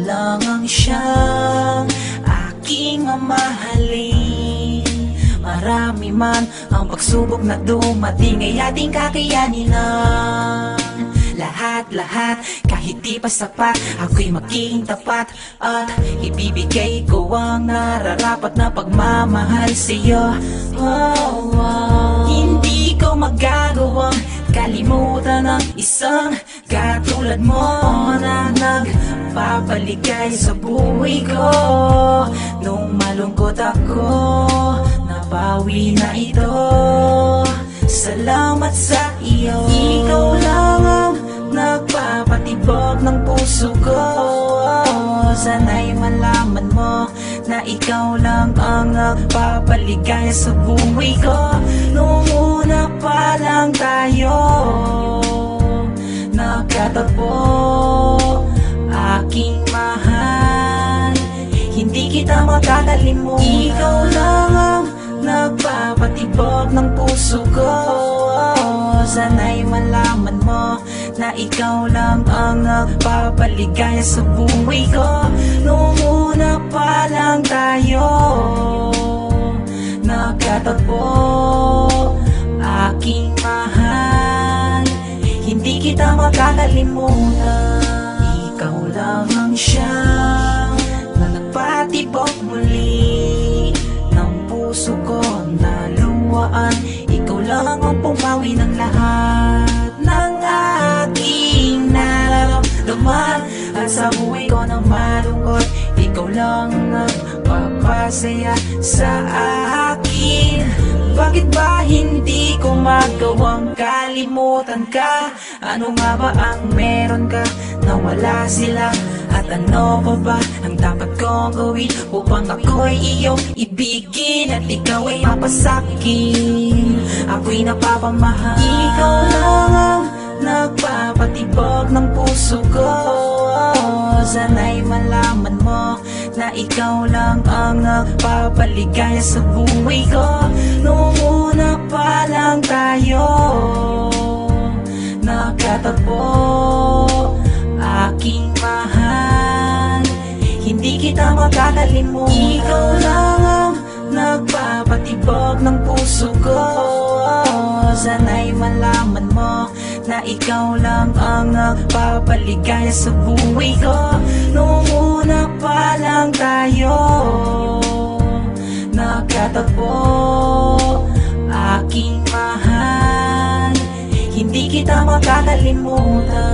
lang ang siyang aking mamahalin. Marami man ang pagsubok na dumating, ay ating kakayanin ng lahat-lahat. Kahit di pa sapat, ako'y maging tapat at ibibigay ko ang nararapat na pagmamahal sa'yo. Hindi ko magagawang kalimutan ang isang katulad mo na nagpapaligay sa buhay ko. Nung malungkot ako, nabawi na ito. Salamat sa iyo. Ikaw lang ang nagpapatibok ng puso ko. Sana'y malaman mo na ikaw lang ang nagpapaligaya sa buhay ko. Noong una pa lang tayo nagkatagpo, aking mahal, hindi kita makakalimutan. Ikaw lang ang nagpapatibok ng puso ko. Sana'y malaman mo na ikaw lang ang nagpapaligaya sa buhay ko. Noong una pa lang tayo nagkatagpo, aking mahal, hindi kita makakalimutan. Ikaw lang ang siyang na nagpatibok muli ng puso ko na luwaan. Ikaw lang ang pumawi ng lahat ng aking nararamdaman. At sa buhay ko ng malungkot, ikaw lang ang nagpapasaya sa akin. Bakit ba hindi ko magawang kalimutan ka? Ano nga ba ang meron ka na wala sila? At ano ko ba ang dapat kong gawin upang ako'y iyong ibigin at ikaw ay mapasakin? Ako'y napapamahal. Ikaw lang ang nagpapatibok ng puso ko. Sana'y malaman mo na ikaw lang ang nagpapaligaya sa buhay ko. Noong una pa lang tayo nagkatagpo, aking mahal, hindi kita makakalimutan. Ikaw lang ang nagpapatibok ng puso ko. Sana'y malaman mo na ikaw lang ang nagpapaligaya sa buhay ko. Noong una pa lang tayo nagkatagpo, aking mahal, hindi kita makakalimutan.